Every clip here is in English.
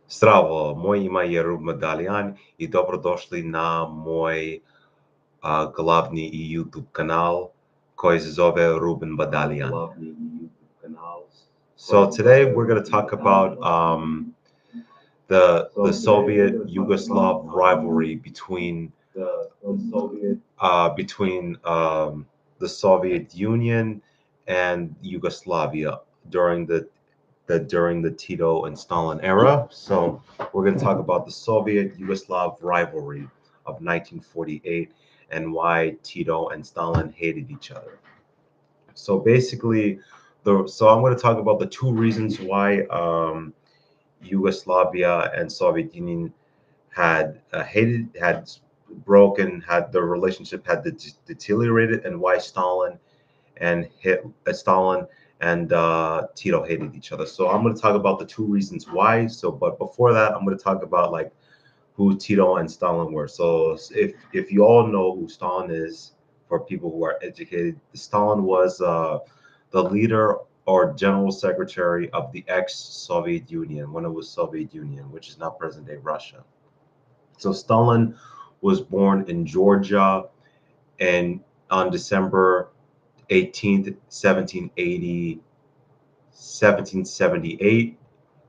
Zdravo, moje ime je Ruben Badalian i dobrodošli na moj glavni YouTube kanal koji se zove Ruben Badalian. So today we're going to talk about the Soviet-Yugoslav rivalry between the Soviet Union and Yugoslavia during the Tito and Stalin era. So we're going to talk about the Soviet-Yugoslav rivalry of 1948 and why Tito and Stalin hated each other. So basically, so I'm going to talk about the two reasons why Yugoslavia and Soviet Union had broken, had the relationship had deteriorated, and why Stalin and Tito hated each other. So I'm going to talk about the two reasons why. So, but before that, I'm going to talk about like who Tito and Stalin were. So if you all know who Stalin is, for people who are educated, Stalin was the leader or general secretary of the ex-Soviet Union when it was Soviet Union, which is now present-day Russia. So Stalin was born in Georgia and on December 18th, 1778,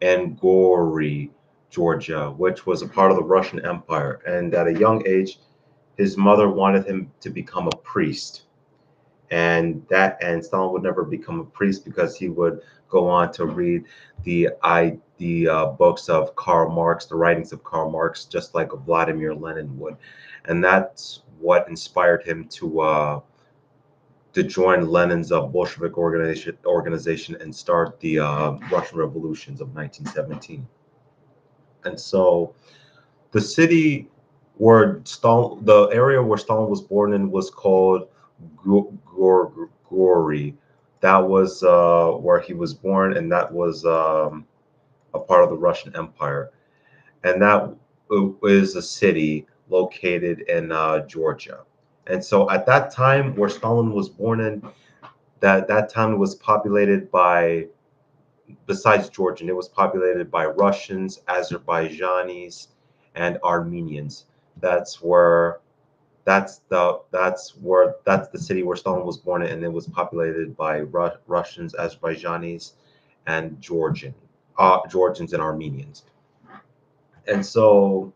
in Gori, Georgia, which was a part of the Russian Empire. And at a young age, his mother wanted him to become a priest. And Stalin would never become a priest because he would go on to read the books of Karl Marx, the writings of Karl Marx, just like Vladimir Lenin would, and that's what inspired him to join Lenin's Bolshevik organization and start the Russian revolutions of 1917. And so the city the area where Stalin was born in was called Gori. That was where he was born, and that was a part of the Russian Empire. And that is a city located in Georgia. And so at that time where Stalin was born in, that town was populated by, besides Georgian, it was populated by Russians, Azerbaijanis, and Armenians. That's the city where Stalin was born in, and it was populated by Russians, Azerbaijanis, and Georgians and Armenians. And so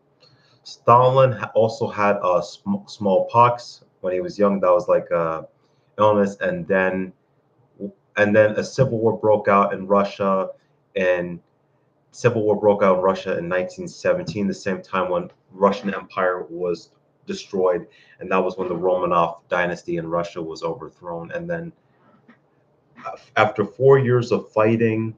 Stalin also had a smallpox when he was young. That was like a illness, and then a civil war broke out in Russia, and civil war broke out in Russia in 1917, the same time when Russian Empire was destroyed, and that was when the Romanov dynasty in Russia was overthrown. And then after 4 years of fighting,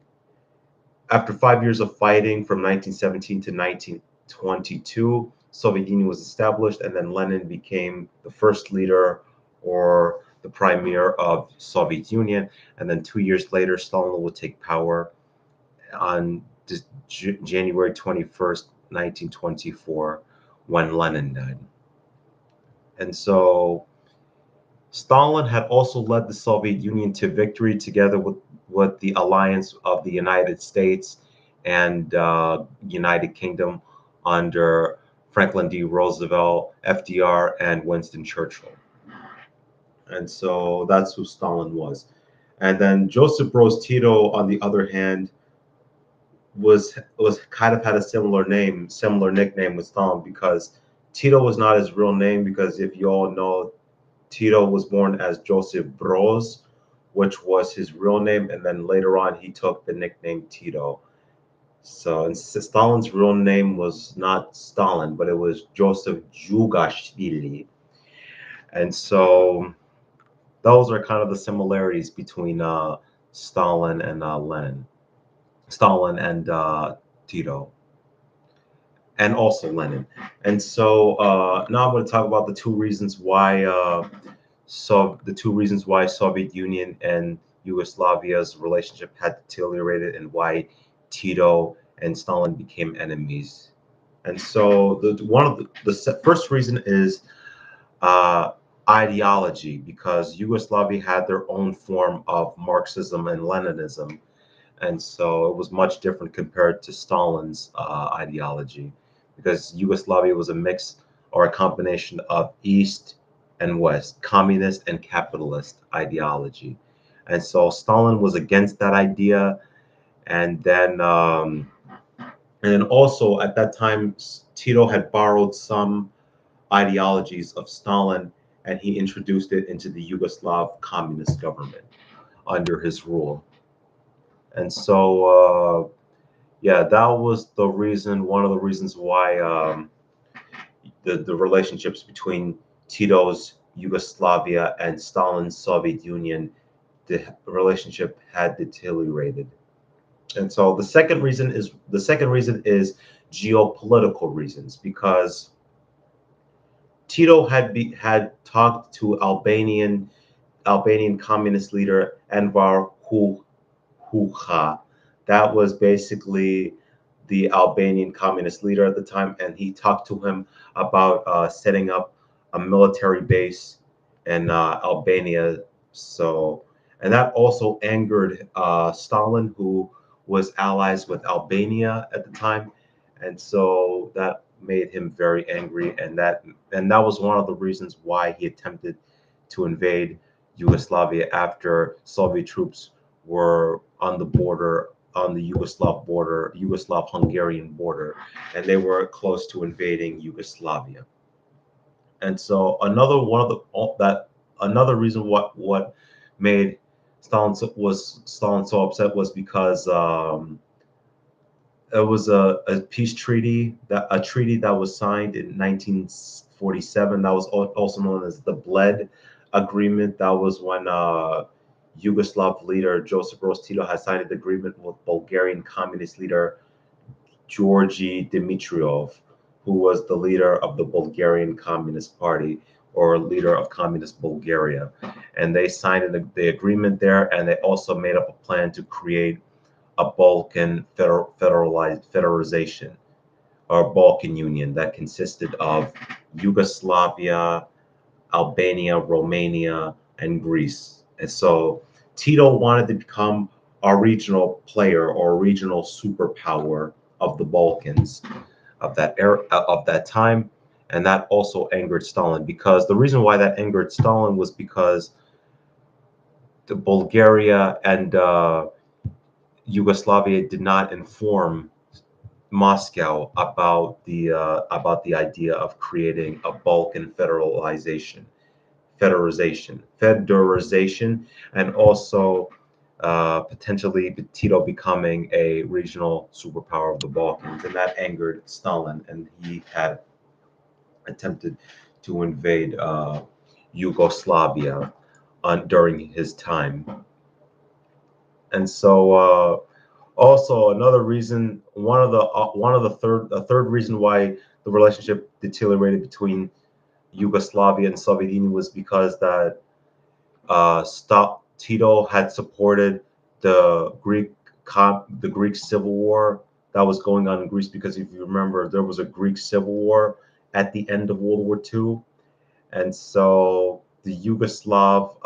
after 5 years of fighting from 1917 to 1922, Soviet Union was established, and then Lenin became the first leader or the premier of Soviet Union. And then 2 years later, Stalin would take power on January 21st, 1924, when Lenin died. And so Stalin had also led the Soviet Union to victory together with the alliance of the United States and United Kingdom under Franklin D. Roosevelt, FDR, and Winston Churchill. And so that's who Stalin was. And then Joseph Broz Tito, on the other hand, was kind of had a similar nickname with Stalin, because Tito was not his real name, because if you all know, Tito was born as Joseph Broz, which was his real name, and then later on he took the nickname Tito. So Stalin's real name was not Stalin, but it was Joseph Jugashvili. And so those are kind of the similarities between Stalin and Tito, and also Lenin. And so now I'm going to talk about the two reasons why Soviet Union and Yugoslavia's relationship had deteriorated, and why Tito and Stalin became enemies. And so the first reason is ideology, because Yugoslavia had their own form of Marxism and Leninism, And so it was much different compared to Stalin's ideology, because Yugoslavia was a mix or a combination of East and West, communist and capitalist ideology. And so Stalin was against that idea. And then also at that time, Tito had borrowed some ideologies of Stalin, and he introduced it into the Yugoslav communist government under his rule. And so, yeah, that was the reason, one of the reasons why the relationships between Tito's Yugoslavia and Stalin's Soviet Union, the relationship had deteriorated. And so the second reason is geopolitical reasons, because Tito had talked to Albanian communist leader Enver Hoxha. That was basically the Albanian communist leader at the time, and he talked to him about setting up a military base in Albania. So, and that also angered Stalin, who was allies with Albania at the time, and so that made him very angry, and that was one of the reasons why he attempted to invade Yugoslavia after Soviet troops were on the border, on the Yugoslav-Hungarian border, and they were close to invading Yugoslavia. And so another reason what made Stalin so upset was because it was a peace treaty, a treaty that was signed in 1947. That was also known as the Bled Agreement. That was when Yugoslav leader Joseph Broz Tito had signed an agreement with Bulgarian communist leader Georgy Dimitrov, who was the leader of the Bulgarian Communist Party, or leader of communist Bulgaria. And they signed the agreement there, and they also made up a plan to create a Balkan federalization, or Balkan Union, that consisted of Yugoslavia, Albania, Romania, and Greece. And so Tito wanted to become a regional player or a regional superpower of the Balkans of that era, of that time. And that also angered Stalin, because the reason why that angered Stalin was because the Bulgaria and Yugoslavia did not inform Moscow about the idea of creating a Balkan federalization, and also potentially Tito becoming a regional superpower of the Balkans, and that angered Stalin, and he had attempted to invade Yugoslavia during his time. And so also another reason, a third reason why the relationship deteriorated between Yugoslavia and Soviet Union was because that Tito had supported the Greek Civil War that was going on in Greece, because if you remember, there was a Greek Civil War at the end of World War II, and so the Yugoslav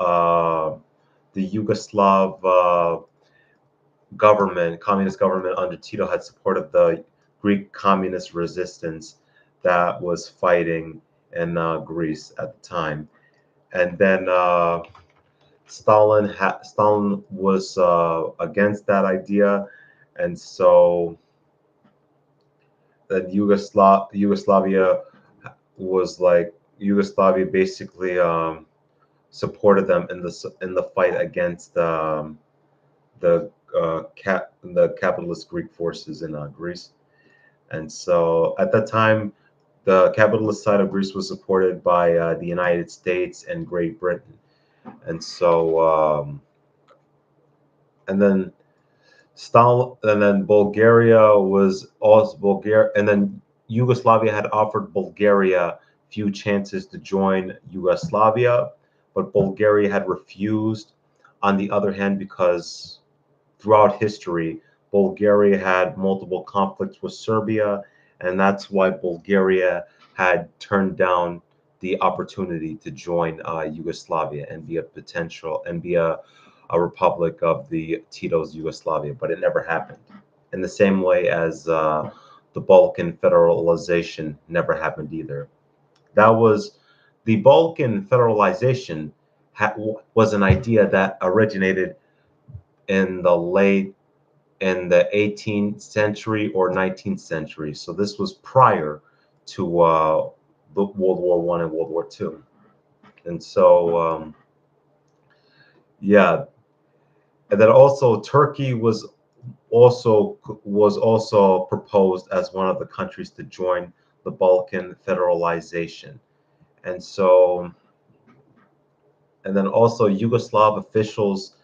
communist government under Tito, had supported the Greek communist resistance that was fighting in Greece at the time. And then Stalin was against that idea, and so that Yugoslavia basically supported them in the fight against the capitalist Greek forces in Greece. And so at that time, the capitalist side of Greece was supported by the United States and Great Britain. And so and then Bulgaria was also Bulgaria, and then Yugoslavia had offered Bulgaria few chances to join Yugoslavia, but Bulgaria had refused. On the other hand, because throughout history, Bulgaria had multiple conflicts with Serbia, and that's why Bulgaria had turned down the opportunity to join Yugoslavia and be a a republic of the Tito's Yugoslavia, but it never happened. In the same way as the Balkan federalization never happened either. That was the Balkan federalization was an idea that originated in the 18th century or 19th century. So this was prior to the World War One and World War Two. And so yeah, and then also Turkey was also proposed as one of the countries to join the Balkan federalization. And so and then also Yugoslav officials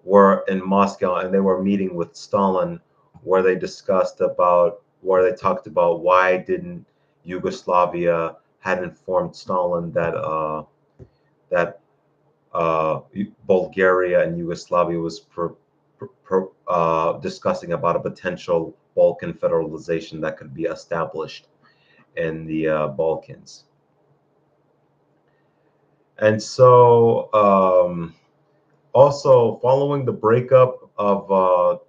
were in Moscow and they were meeting with Stalin where they talked about why didn't Yugoslavia had informed Stalin that Bulgaria and Yugoslavia was discussing about a potential Balkan federalization that could be established in the Balkans. And so also following the breakup of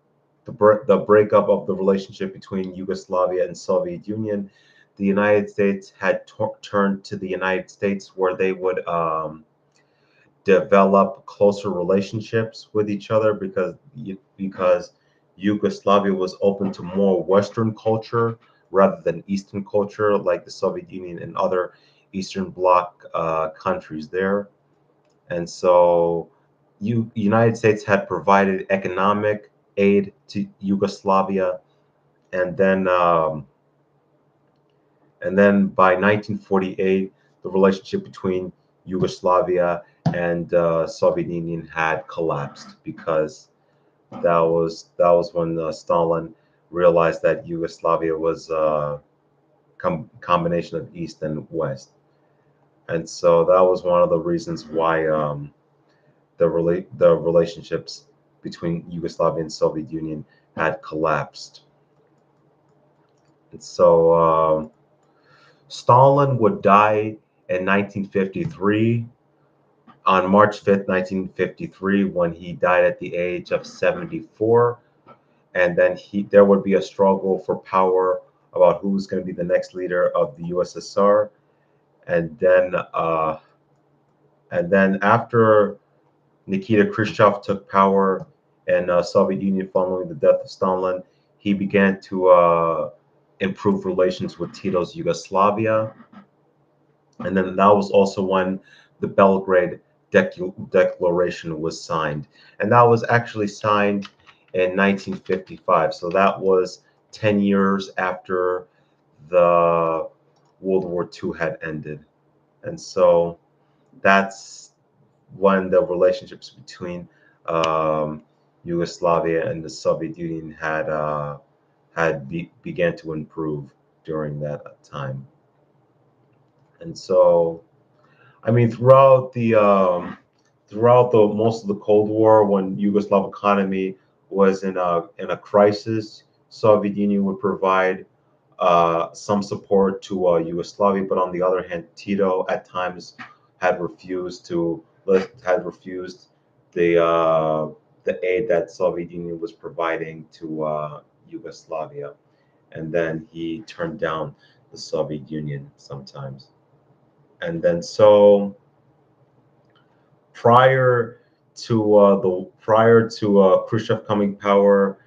the breakup of the relationship between Yugoslavia and Soviet Union, the United States had turned to the United States where they would develop closer relationships with each other because Yugoslavia was open to more Western culture rather than Eastern culture, like the Soviet Union and other Eastern Bloc countries there. And so, United States had provided economic aid to Yugoslavia, and then by 1948, the relationship between Yugoslavia and Soviet Union had collapsed because that was when Stalin realized that Yugoslavia was a combination of East and West, and so that was one of the reasons why the relationships between Yugoslavia and Soviet Union had collapsed. And so Stalin would die in 1953 on March 5th, 1953, when he died at the age of 74. And then there would be a struggle for power about who's going to be the next leader of the USSR. And then after Nikita Khrushchev took power in Soviet Union following the death of Stalin, he began to improve relations with Tito's Yugoslavia. And then that was also when the Belgrade Declaration was signed. And that was actually signed in 1955. So that was 10 years after the World War II had ended. And so that's when the relationships between Yugoslavia and the Soviet Union began to improve during that time. And so, I mean, throughout the most of the Cold War, when Yugoslav economy was in a crisis, Soviet Union would provide some support to Yugoslavia, but on the other hand, Tito at times had refused the aid that Soviet Union was providing to Yugoslavia, and then he turned down the Soviet Union sometimes. And then so prior to Khrushchev coming power,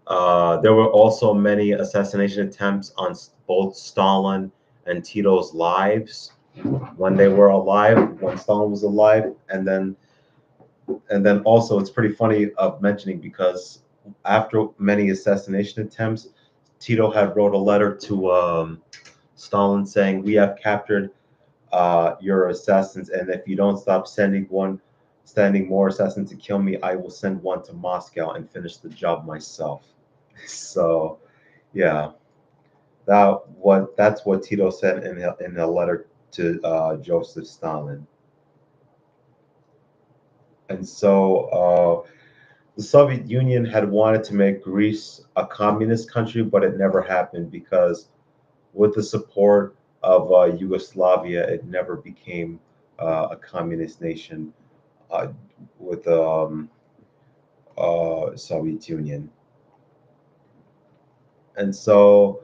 there were also many assassination attempts on both Stalin and Tito's lives when they were alive, when Stalin was alive, and then also it's pretty funny of mentioning because after many assassination attempts, Tito had wrote a letter to Stalin saying, "We have captured your assassins, and if you don't stop sending more assassins to kill me, I will send one to Moscow and finish the job myself." So, yeah, that's what Tito said in a letter to Joseph Stalin. And so the Soviet Union had wanted to make Greece a communist country, but it never happened because with the support of Yugoslavia, it never became a communist nation. Soviet Union. And so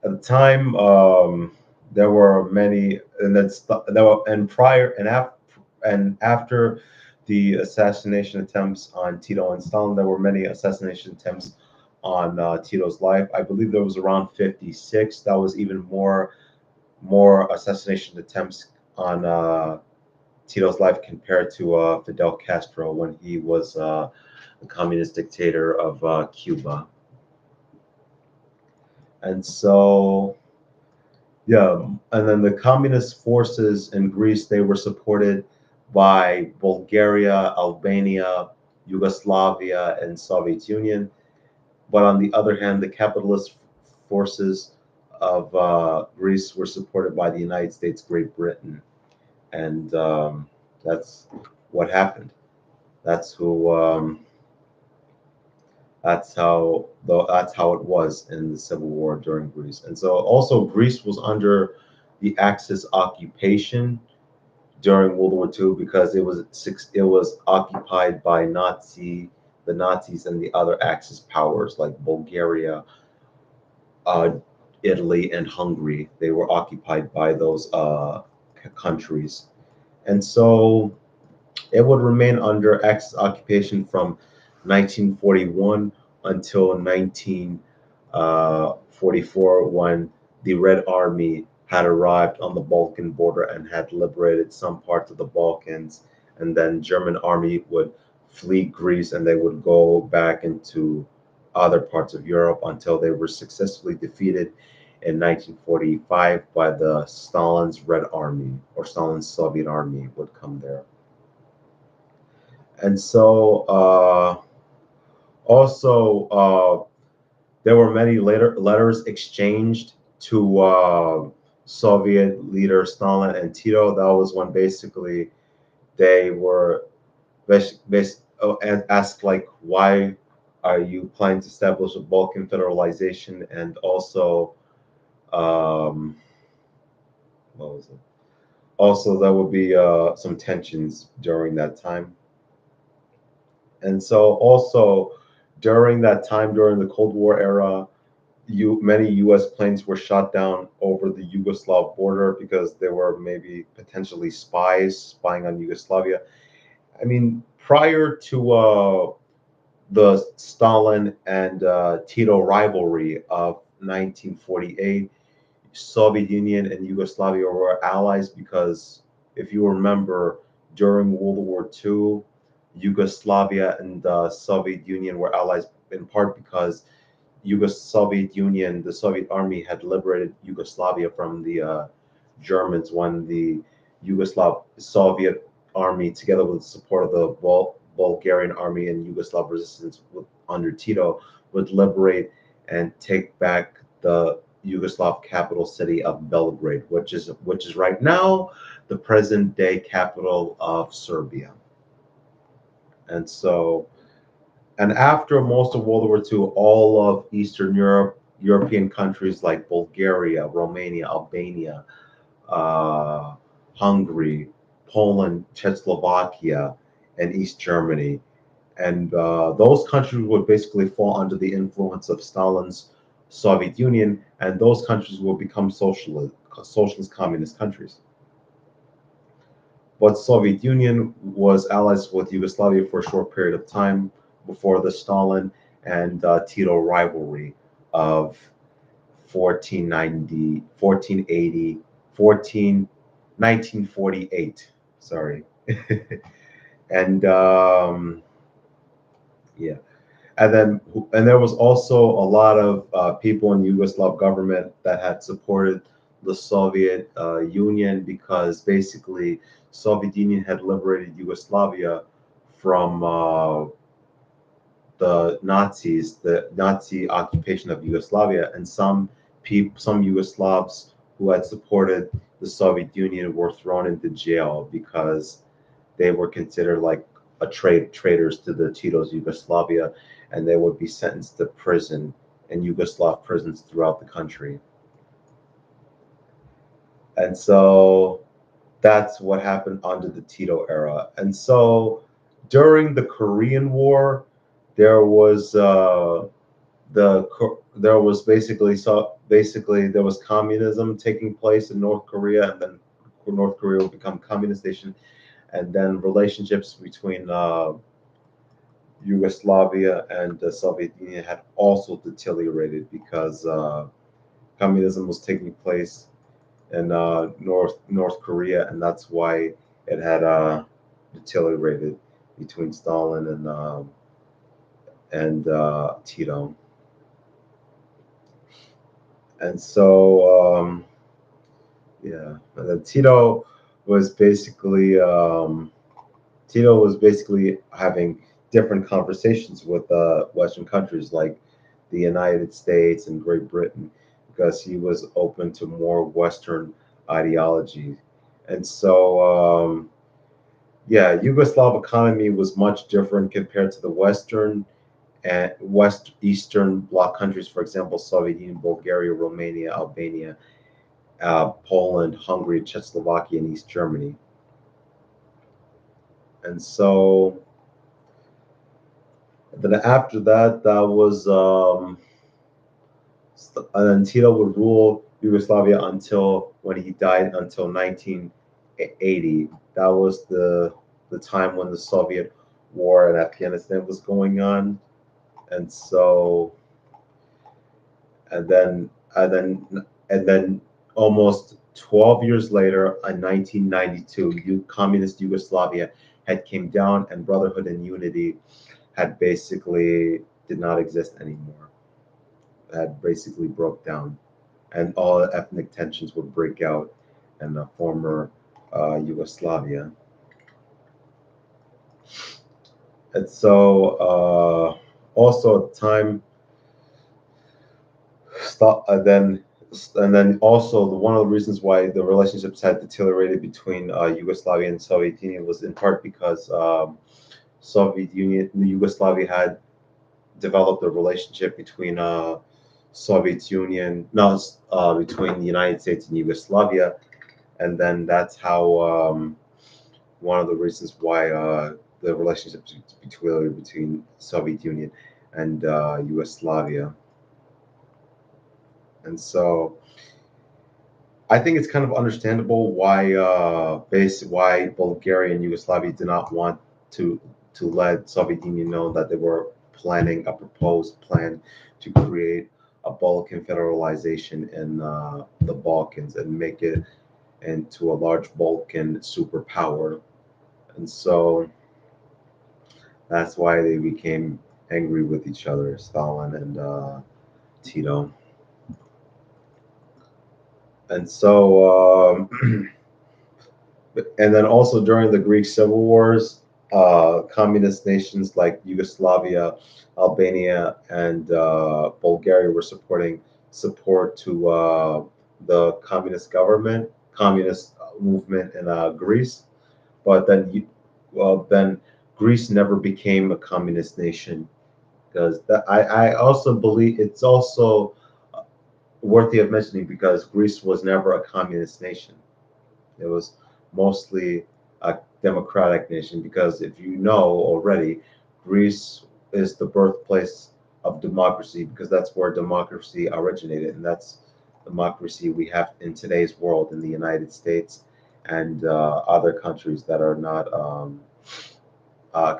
at the time, there were many, and there were, and prior and after the assassination attempts on Tito and Stalin, there were many assassination attempts on Tito's life. I believe there was around 56. That was even more assassination attempts on Tito's life compared to Fidel Castro when he was the communist dictator of Cuba. And so, yeah, and then the communist forces in Greece, they were supported by Bulgaria, Albania, Yugoslavia, and Soviet Union. But on the other hand, the capitalist forces of Greece were supported by the United States, Great Britain, and that's what happened. That's who. That's how it was in the Civil War during Greece. And so also Greece was under the Axis occupation during World War II because it was occupied by the Nazis and the other Axis powers like Bulgaria, uh, Italy, and Hungary. They were occupied by those countries, and so it would remain under Axis occupation from 1941 until 1944 when the Red Army had arrived on the Balkan border and had liberated some parts of the Balkans. And then German army would flee Greece and they would go back into other parts of Europe until they were successfully defeated in 1945 by the Stalin's Red Army or Stalin's Soviet Army would come there. And so also there were many letters exchanged to Soviet leader Stalin and Tito. That was when basically they were and asked like, why are you planning to establish a Balkan federalization? And also, what was it? Also, there would be some tensions during that time. And so also during that time, during the Cold War era, many U.S. planes were shot down over the Yugoslav border because there were maybe potentially spies spying on Yugoslavia. I mean, prior to the Stalin and Tito rivalry of 1948, Soviet Union and Yugoslavia were allies because if you remember, during World War II, Yugoslavia and the Soviet Union were allies in part because Soviet Union, the Soviet army had liberated Yugoslavia from the Germans when the Yugoslav Soviet army, together with the support of the Bulgarian army and Yugoslav resistance under Tito, would liberate and take back the Yugoslav capital city of Belgrade, which is right now the present day capital of Serbia. And so, and after most of World War II, all of Eastern European countries like Bulgaria, Romania, Albania, Hungary, Poland, Czechoslovakia, and East Germany, and those countries would basically fall under the influence of Stalin's Soviet Union, and those countries will become socialist communist countries. But Soviet Union was allies with Yugoslavia for a short period of time before the Stalin and Tito rivalry of 1490, 1480, 1948. Sorry. And yeah. And there was also a lot of people in Yugoslav government that had supported the Soviet Union because basically Soviet Union had liberated Yugoslavia from the Nazis, the Nazi occupation of Yugoslavia, and some Yugoslavs who had supported the Soviet Union were thrown into jail because they were considered like traitors to the Tito's Yugoslavia, and they would be sentenced to prison in Yugoslav prisons throughout the country. And so that's what happened under the Tito era. And so During the Korean War, there was there was basically there was communism taking place in North Korea, and then North Korea would become communist nation, and then relationships between Yugoslavia and the Soviet Union had also deteriorated because communism was taking place in North Korea, and that's why it had deteriorated between Stalin and Tito. And so yeah, and then was basically Tito was basically having different conversations with Western countries like the United States and Great Britain because he was open to more Western ideology. And so, yeah, Yugoslav economy was much different compared to the Western and West Eastern Bloc countries, for example, Soviet Union, Bulgaria, Romania, Albania, Poland, Hungary, Czechoslovakia, and East Germany. And so then after that, that was and then Tito would rule Yugoslavia until when he died until 1980. That was the time when the Soviet war in Afghanistan was going on, and so and then and then and then almost 12 years later, in 1992, communist Yugoslavia had came down, and brotherhood and unity had basically did not exist anymore. Had basically broke down, and all ethnic tensions would break out in the former Yugoslavia. And so, also at the time, then and then also one of the reasons why the relationships had deteriorated between Yugoslavia and Soviet Union was in part because Yugoslavia had developed a relationship between Soviet Union, no, between the United States and Yugoslavia, and then that's how one of the reasons why the relationship between Soviet Union and Yugoslavia, and so I think it's kind of understandable why why Bulgaria and Yugoslavia did not want to let Soviet Union know that they were planning a proposed plan to create a Balkan federalization in the Balkans and make it into a large Balkan superpower. And so that's why they became angry with each other, Stalin and Tito. And so and then also during the Greek civil wars, communist nations like Yugoslavia, Albania, and Bulgaria were supporting support to the communist government, communist movement in Greece. But then Greece never became a communist nation because I also believe it's also worthy of mentioning because Greece was never a communist nation. It was mostly a democratic nation because if you know already, Greece is the birthplace of democracy because that's where democracy originated, and that's democracy we have in today's world in the United States and other countries that are not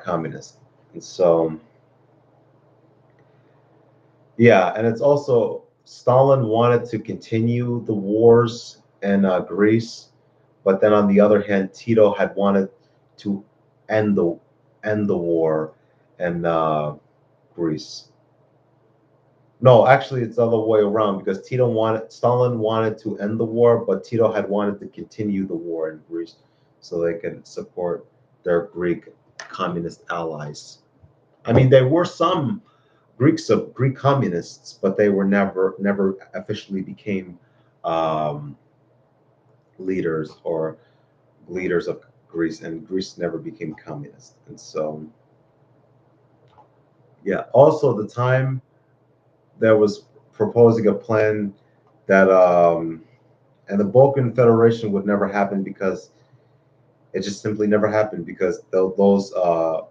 communist. And so, yeah, and it's also Stalin wanted to continue the wars in Greece, but then on the other hand, Tito had wanted to end the war in Greece. No, actually, it's the other way around because Stalin wanted to end the war, but Tito had wanted to continue the war in Greece so they could support their Greek communist allies. I mean, there were some Greek communists, but they were never officially became um, leaders or leaders of Greece, and Greece never became communist. And so, yeah. Also, the time there was proposing a plan that and the Balkan Federation would never happen because It just simply never happened because those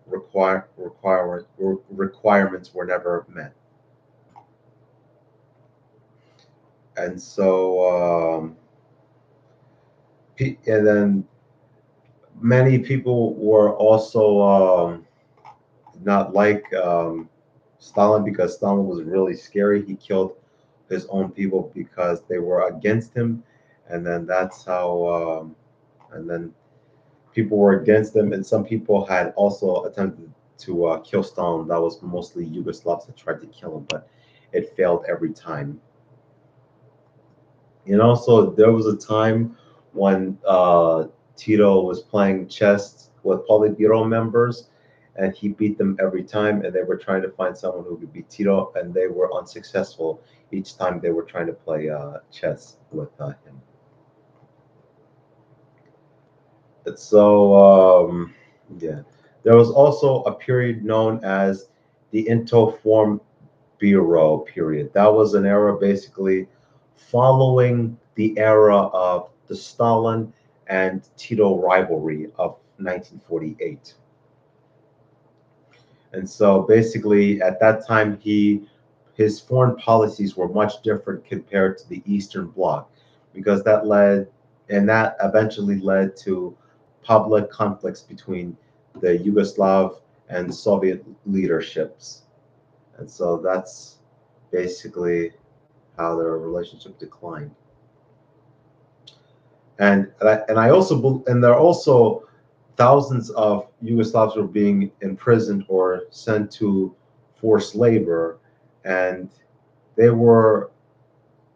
requirements were never met. And so, and then many people were also not like Stalin because Stalin was really scary. He killed his own people because they were against him, and then that's how. And then people were against him, and some people had also attempted to kill Stalin. That was mostly Yugoslavs that tried to kill him, but it failed every time. And also, there was a time when Tito was playing chess with Politburo members, and he beat them every time. And they were trying to find someone who could beat Tito, and they were unsuccessful each time they were trying to play chess with him. And so, yeah, there was also a period known as the Interform Bureau period. That was an era basically following the era of the Stalin and Tito rivalry of 1948. And so basically at that time his foreign policies were much different compared to the Eastern Bloc because that eventually led to public conflicts between the Yugoslav and Soviet leaderships. And so that's basically how their relationship declined. And there are also thousands of Yugoslavs were being imprisoned or sent to forced labor, and they were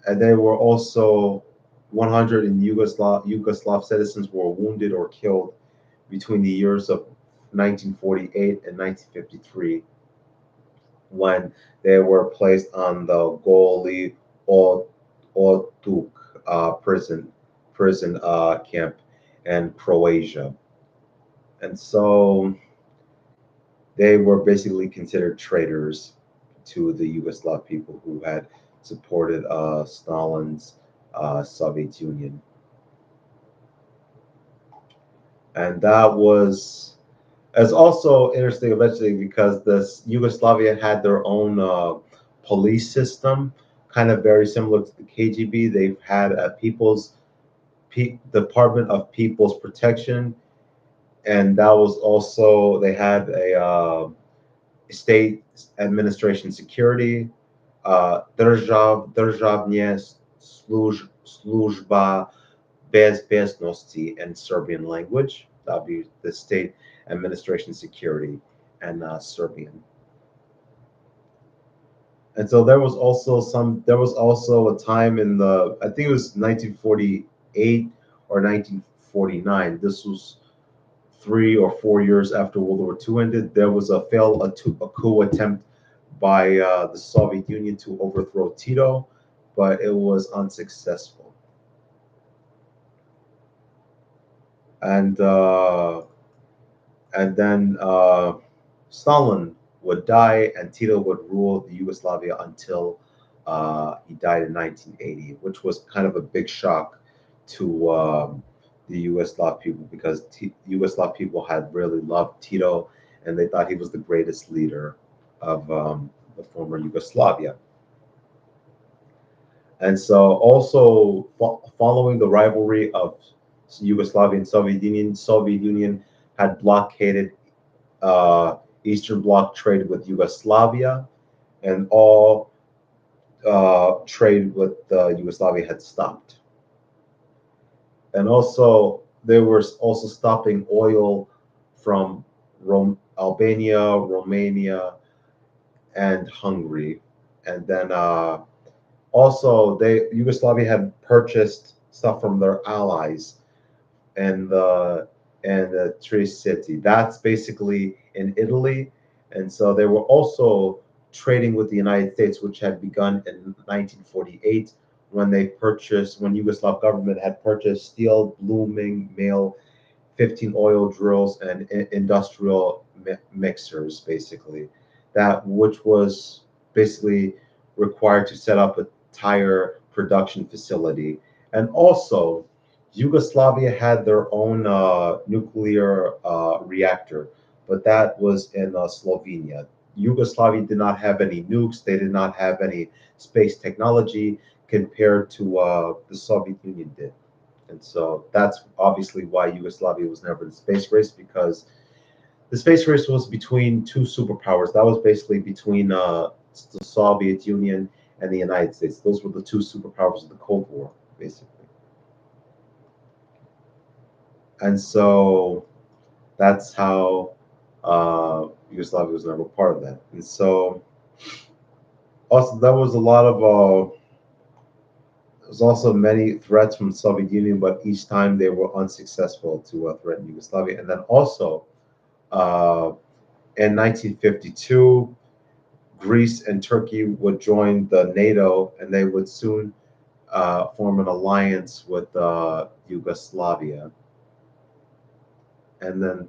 they were also 100 in Yugoslav citizens were wounded or killed between the years of 1948 and 1953 when they were placed on the Goli Otuk prison camp in Croatia. And so they were basically considered traitors to the Yugoslav people who had supported Stalin's Soviet Union. And that was it's also interesting eventually because this Yugoslavia had their own police system, kind of very similar to the KGB. They've had a Department of People's Protection, and that was also they had a state administration security, Državne služba bezbednosti in Serbian language. That would be the state administration security and Serbian. And so there was also a time in the I think it was 1948 or 1949. This was 3 or 4 years after World War II ended. There was a coup attempt by the Soviet Union to overthrow Tito, but it was unsuccessful. And then Stalin would die, and Tito would rule the Yugoslavia until he died in 1980, which was kind of a big shock to the Yugoslav people because Yugoslav people had really loved Tito, and they thought he was the greatest leader of the former Yugoslavia. And so, also following the rivalry of Yugoslavia and Soviet Union had blockaded Eastern Bloc trade with Yugoslavia, and all trade with Yugoslavia had stopped. And also, they were also stopping oil from Albania, Romania, and Hungary. And then also, Yugoslavia had purchased stuff from their allies and the Tri-City. That's basically in Italy. And so they were also trading with the United States, which had begun in 1948 when when Yugoslav government had purchased steel, blooming, mail, 15 oil drills, and industrial mixers, basically. That which was basically required to set up a tire production facility. And also, Yugoslavia had their own nuclear reactor, but that was in Slovenia. Yugoslavia did not have any nukes. They did not have any space technology compared to the Soviet Union did. And so that's obviously why Yugoslavia was never in the space race, because the space race was between two superpowers. That was basically between the Soviet Union and the United States. Those were the two superpowers of the Cold War, basically. And so that's how Yugoslavia was never part of that. And so also there was a lot of there was also many threats from the Soviet Union, but each time they were unsuccessful to threaten Yugoslavia. And then also uh, in 1952, Greece and Turkey would join the NATO, and they would soon form an alliance with Yugoslavia. And then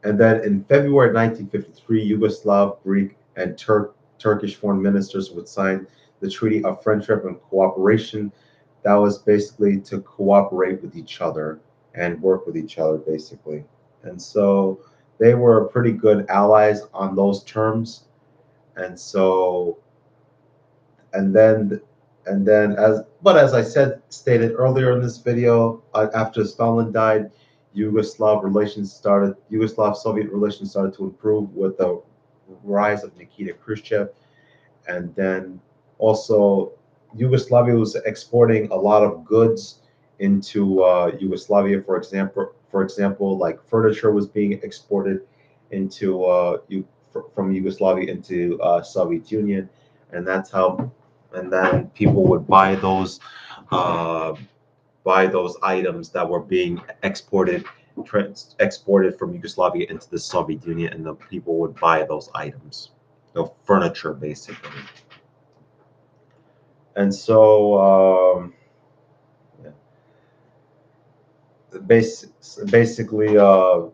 in February 1953, Yugoslav, Greek, and Turkish foreign ministers would sign the Treaty of Friendship and Cooperation. That was basically to cooperate with each other and work with each other, basically. And so they were pretty good allies on those terms. And so, and then, as I stated earlier in this video, after Stalin died, Yugoslav-Soviet relations started to improve with the rise of Nikita Khrushchev. And then also Yugoslavia was exporting a lot of goods into Yugoslavia. For example, like furniture was being exported into from Yugoslavia into Soviet Union, and that's how. And then people would uh, buy those items that were being exported from Yugoslavia into the Soviet Union, and the people would buy those items, the furniture, basically. And so, yeah, basically,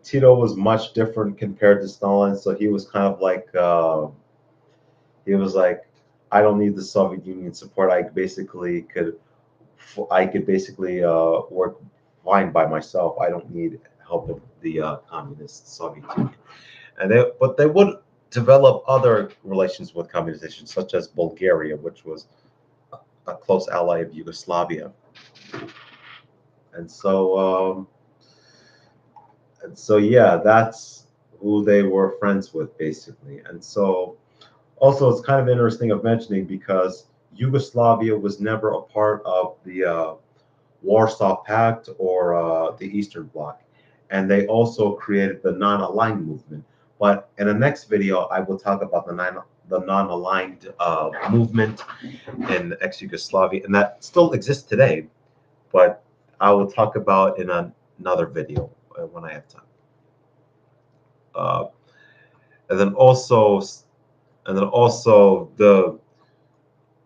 Tito was much different compared to Stalin. So he was kind of like, he was like, I don't need the Soviet Union support. I could basically work fine by myself. I don't need help of the communist Soviet Union. But they would develop other relations with communist nations, such as Bulgaria, which was a close ally of Yugoslavia. And yeah, that's who they were friends with, basically. And so also it's kind of interesting of mentioning, because Yugoslavia was never a part of the Warsaw Pact or the Eastern Bloc, and they also created the non-aligned movement. But in the next video, I will talk about the non-aligned movement in ex-Yugoslavia, and that still exists today, but I will talk about in another video when I have time. Uh, and then also, the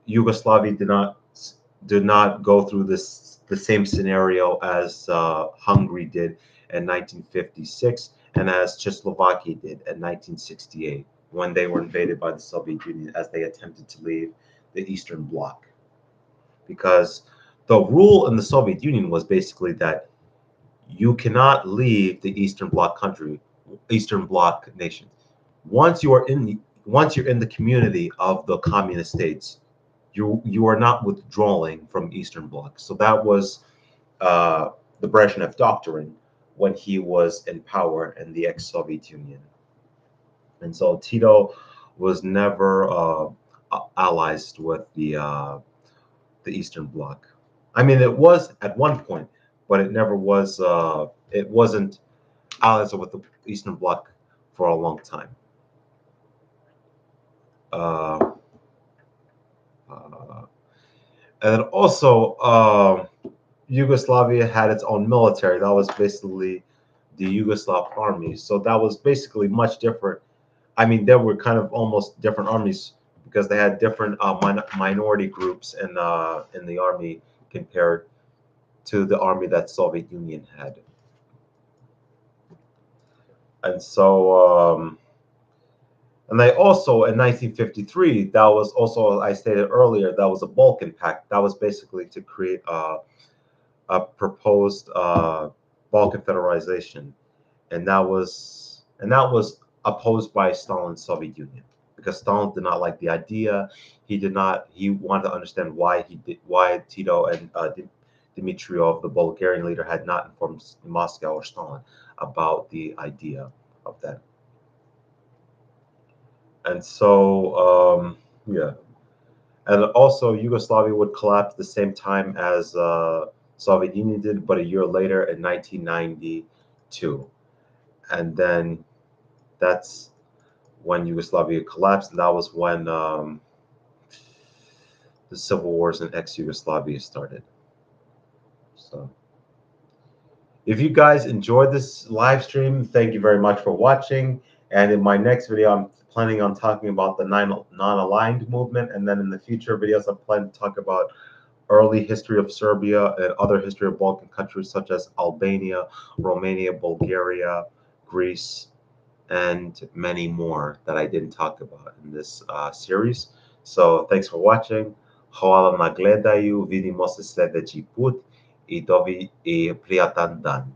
Yugoslavia did not go through the same scenario as Hungary did in 1956 and as Czechoslovakia did in 1968, when they were invaded by the Soviet Union as they attempted to leave the Eastern Bloc. Because the rule in the Soviet Union was basically that you cannot leave the Eastern Bloc nation. Once you're in the community of the communist states, you are not withdrawing from Eastern Bloc. So that was the Brezhnev doctrine when he was in power in the ex-Soviet Union. And so Tito was never allies with the Eastern Bloc. I mean, it was at one point, but it never was. It wasn't allies with the Eastern Bloc for a long time. Uh, and then also, Yugoslavia had its own military. That was basically the Yugoslav army. So that was basically much different. I mean, there were kind of almost different armies because they had different minority groups in the army compared to the army that Soviet Union had. And so, and they also in 1953, that was also, I stated earlier, that was a Balkan Pact. That was basically to create proposed Balkan Federalization, and that was opposed by Stalin's Soviet Union because Stalin did not like the idea. He wanted to understand why Tito and Dmitriev, the Bulgarian leader, had not informed Moscow or Stalin about the idea of that. And so, yeah. And also, Yugoslavia would collapse the same time as Soviet Union did, but a year later in 1992. And then that's when Yugoslavia collapsed, and that was when the civil wars in ex-Yugoslavia started. So, if you guys enjoyed this live stream, thank you very much for watching. And in my next video, I'm planning on talking about the non-aligned movement, and then in the future videos, I plan to talk about early history of Serbia and other history of Balkan countries such as Albania, Romania, Bulgaria, Greece, and many more that I didn't talk about in this series. So thanks for watching. Hvala na gledaju. Vidimo se sljedeći put i prijatan dan.